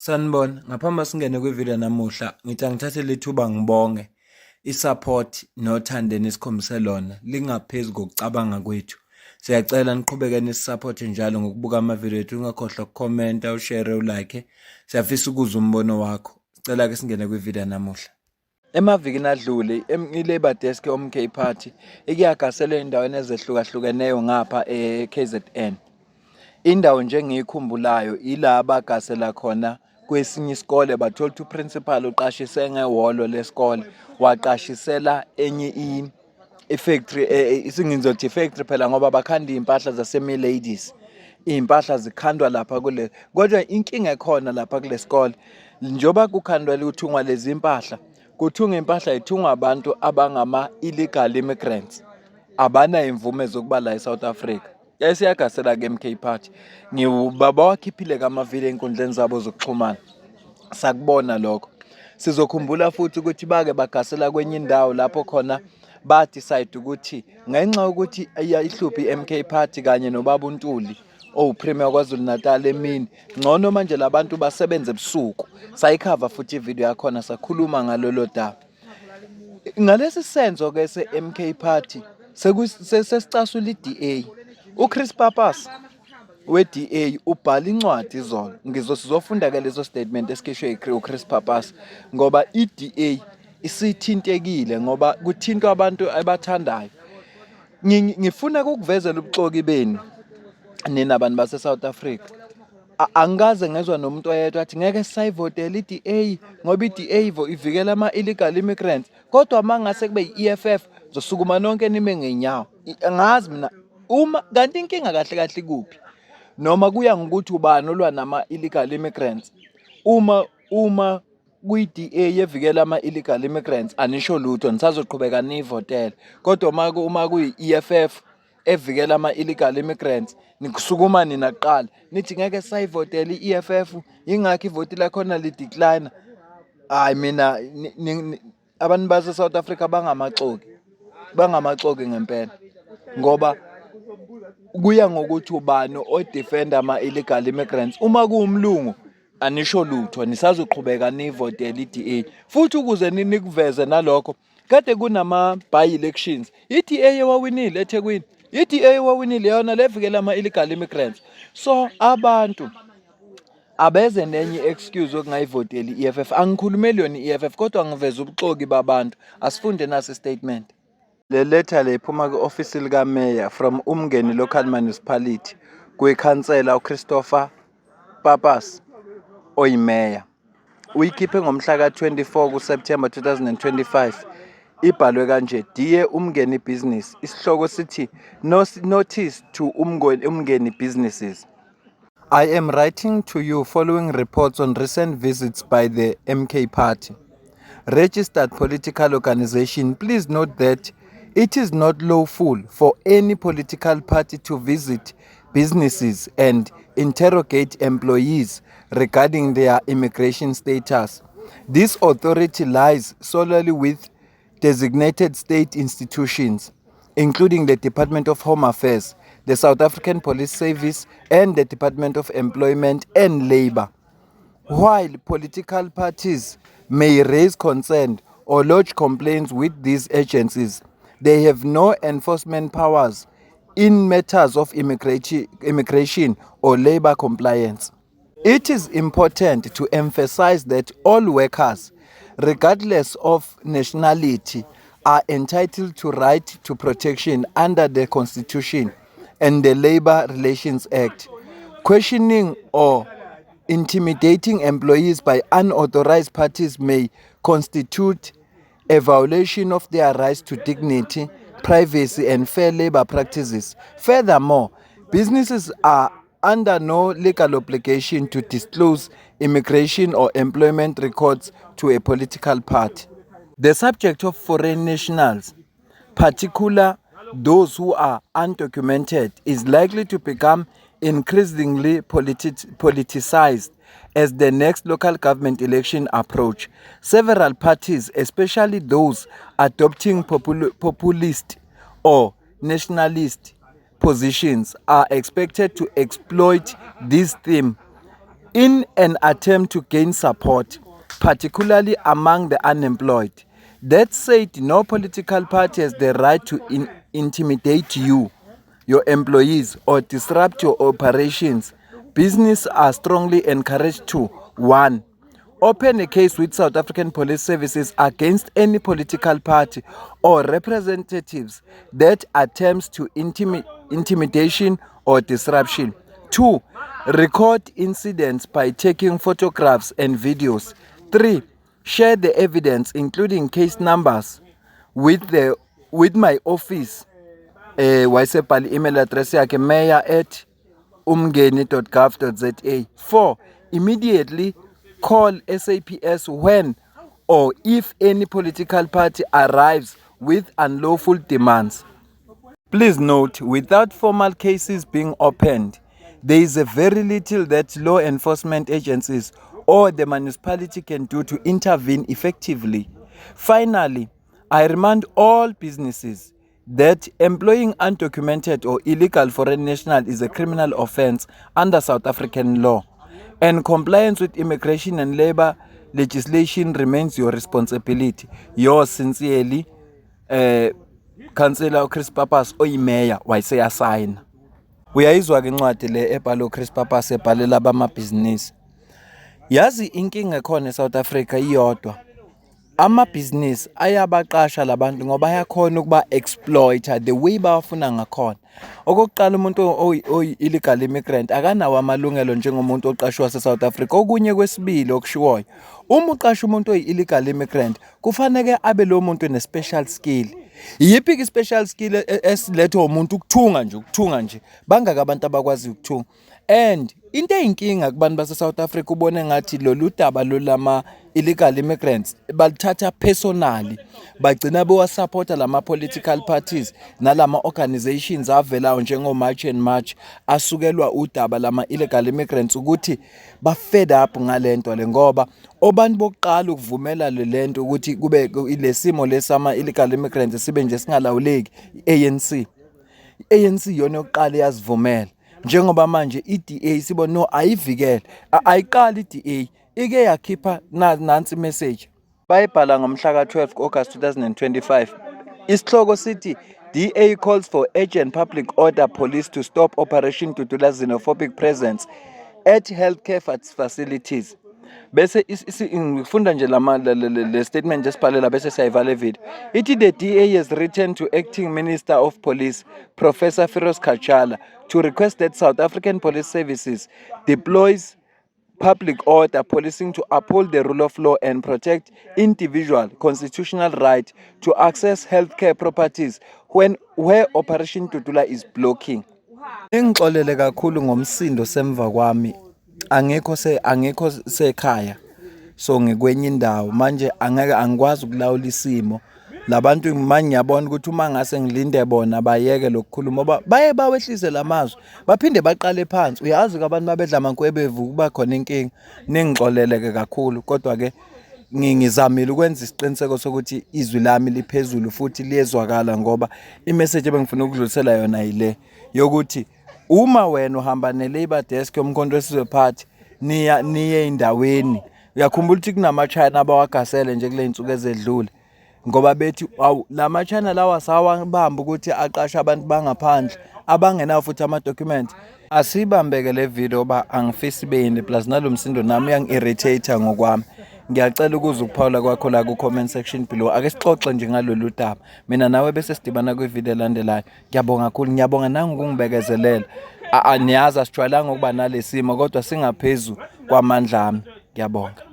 Sanibona, ngaphambi singene kwivideo namuhla, ngithi angithathe lethuba ngibonge i-support nothando enikhombise lona lingaphezu kokucabanga kwethu. Siyacela niqhubeke nisiphote njalo ngokubuka amavideo ethu, ungakhohlwa ukukhomenta, ushare, ulike. Siyafisa ukuzwa umbono wakho. Sicela ke singene kwivideo namuhla. Emavikini adlule i-Labour Desk ye-MK Party ikuyagasela endaweni ezehlukahlukeneyo ngapha e-KZN. Indawo nje engiyikhumbulayo ila abagasela khona kwesinye isikole bathola ukuthi uprincipal uqashise ngehholo lesikole, waqashisela enye i-factory, isingizothi i-factory phela ngoba bakhanda iy'mpahla zase-ladies. Iy'mpahla zikhandwa lapha kule, kodwa inkinga ekhona lapha kule sikole, njengoba kukhandwa luthungwa lezi mpahla, kuthungwa impahla ithungwa abantu abangama-illegal immigrants, abanayo imvume zokuba la eSouth Africa. Siyagasela ke-MK Party. Babawakhiphile amavidiyo ey'nkundleni zabo zokuxhumana. Sakubona lokho. Sizokhumbula futhi ukuthi bake bagasela kwenye indawo lapho khona ba-decide ukuthi ngenxa yokuthi ihluphi i-MK Party kanye nobaba uNtuli owuPremier KwaZulu Natal emini, ngcono manje labantu basebenze ebusuku. Sayikhava futhi ividiyo yakhona sakhuluma ngalolo daba. Ngalesi senzo ke se-MK Party sesicasula i-DA. uChris Pappas we-DA ubhala incwadi izolo. Sizofunda ke leso statement esikhishwe uChris Pappas ngoba i-DA isithintekile ngoba kuthintwa abantu abathandayo. Ngifuna ukukuvezela ubuxoki benu nina abantu base-South Africa. Angikaze ngezwa nomuntu oyedwa athi ngeke sisayivotela i-DA ngoba i-DA ivikela ama-illegal immigrants, kodwa mangase kube yi-EFF zosukuma nonke nime ngey'nyawo. Angazi mina kanti inkinga kahle kahle kuphi, noma kuya ngokuthi ubani olwa nama-illegal immigrants. Uma kuyi-DA evikela ama-illegal immigrants anisho lutho, nisazoqhubeka niyivotele, kodwa uma kuyi-EFF evikela ama-illegal immigrants nikusukuma nina kuqala nithi ngeke sayivotela i-EFF, yingakho ivoti lakhona li-decline. Hayi mina abantu base-South Africa bangamaxoki ngempela, ngoba kuya ngokuthi ubani odefenda ama-illegal immigrants. Uma kuwumlungu anisho lutho, nisazoqhubeka niyivotele i-DA. Futhi ukuze nikuveze nalokho, kade kunama-by-elections, i-DA ewawinile eThekwini, i-DA ewawinile yona levikela ama-illegal immigrants. So abantu abeze nenye excuse okungayivoteli i-EFF. Angikhulumeli yona i-EFF kodwa ngiveza ubuxoki babantu. Asifunde nasi statement. Le letter le iphuma ku-ofisi likaMeya from Umngeni Local Municipality kwikhansela uChristopher Pappas oyimeya. Uyikhiphe ngomhla ka-24 kuSeptember 2025. Ibhalwe kanje: Dear Umngeni Business. Isihloko sithi Notice to Umngeni Businesses. I am writing to you following reports on recent visits by the MK Party, registered political organization. Please note that it is not lawful for any political party to visit businesses and interrogate employees regarding their immigration status. This authority lies solely with designated state institutions, including the Department of Home Affairs, the South African Police Service, and the Department of Employment and Labour. While political parties may raise concern or lodge complaints with these agencies, they have no enforcement powers in matters of immigration or labor compliance. It is important to emphasize that all workers, regardless of nationality, are entitled to right to protection under the Constitution and the Labour Relations Act. Questioning or intimidating employees by unauthorized parties may constitute a violation of their rights to dignity, privacy, and fair labor practices. Furthermore, businesses are under no legal obligation to disclose immigration or employment records to a political party. The subject of foreign nationals, particularly those who are undocumented, is likely to become increasingly politicized as the next local government election approach. Several parties, especially those adopting populist or nationalist positions, are expected to exploit this theme in an attempt to gain support, particularly among the unemployed. That said, no political party has the right to intimidate you, your employees, or disrupt your operations. Businesses are strongly encouraged to 1. Open a case with South African Police Services against any political party or representatives that attempts to intimidation or disruption. 2. Record incidents by taking photographs and videos. 3. Share the evidence, including case numbers, with my office. Wayesebhala email address yakhe mayor@umngeni.gov.za. 4. Immediately call SAPS when or if any political party arrives with unlawful demands. Please note, without formal cases being opened, there is a very little that law enforcement agencies or the municipality can do to intervene effectively. Finally, I remind all businesses that employing undocumented or illegal foreign national is a criminal offense under South African law, and compliance with immigration and labor legislation remains your responsibility. Yours sincerely, Councillor Chris Pappas oyimeya wayeseyasayina. Uyayizwa ke incwadi le ebhalwe Chris Pappas ebhalela abamabhizinisi. Yazi inkinga ekhona eSouth Africa iyodwa. Amabhizinisi ayabaqasha labantu ngoba ayakhona ukuba exploiter the way bafuna ngakhona. Okokuqala, umuntu oyi-illegal immigrant akanawo amalungelo njengomuntu oqashwe waseSouth Africa. Okunye kwesibili okushiwoyo, uma uqasha umuntu oyi-illegal immigrant kufanele abe lo muntu ne-special skill. Yiphi special skill esilethwa umuntu ukuthunga nje bangaka abantu abakwazi ukuthunga. And into eyinkinga kubantu base-South Africa ubone ngathi lolu daba lolama illegal immigrants balithatha personally, bagcina bewasupporta lama political parties nalama organizations avelayo njengo March and March asukelwa udaba lama illegal immigrants ukuthi ba fed up ngalento le, ngoba obantu bokuqala ukuvumela lento ukuthi kube ilesimo lesama illegal immigrants sibe nje singalawuleki ANC. ANC yona yokuqala yazivumela, njengoba manje iDA sibona no ayivikele ayiqala iDA ike yakhipha nansi message bayibhala ngomhla ka-12 August 2025. Isihloko sithi DA calls for urgent public order police to stop Operation Tutula xenophobic presence at healthcare facilities. Bese ngifunda nje le statement esibhalela bese siyayivala video. Ithi the DA has written to Acting Minister of Police Professor Firoz Kachala to request that South African Police Services deploys public order policing to uphold the rule of law and protect individual constitutional right to access healthcare properties where Operation Tutula is blocking. Ngixolele kakhulu ngomsindo semva kwami. Angekho sekhaya, so ngikwenye indawo manje angikwazi ukulawula isimo. Labantu manje ngiyabona ukuthi uma ngase ngilinde bona bayeke lokukhuluma ngoba baye bawehlise lamazwi baphinde baqale phansi. Uyazi abantu babedla amankwebevu kuba khona inkinga. Ningixoleleke kakhulu, kodwa ke ngizamile ukwenza isiqiniseko sokuthi izwi lami liphezulu futhi liyezwakala, ngoba imessage ebengifuna ukudlulisela yona ile yokuthi uma wena uhamba ne-labor desk yomkhonto wesizwe party niye endaweni, uyakhumbula ukuthi kunama-China abawagasele nje kule zinsuku ezedlule, ngoba bethi awu lama-China lawa sawabamba ukuthi aqashe abantu bangaphandle abangenawo futhi ama-document. Asibambeke le video ba angifisi beyini plus nalomsindo nami uyangi-irritate ngokwami. Ngiyacela ukuze ukuphawula kwakho la ku-comment section below. Ake sixoxe nje ngalolu daba. Mina nawe bese sidibana kwivideo elandelayo. Ngiyabonga kakhulu, ngiyabonga nangokungibekezelela. Niyazi asijwayelanga ukuba nalesimo kodwa singaphezulu kwamandla ami. Ngiyabonga.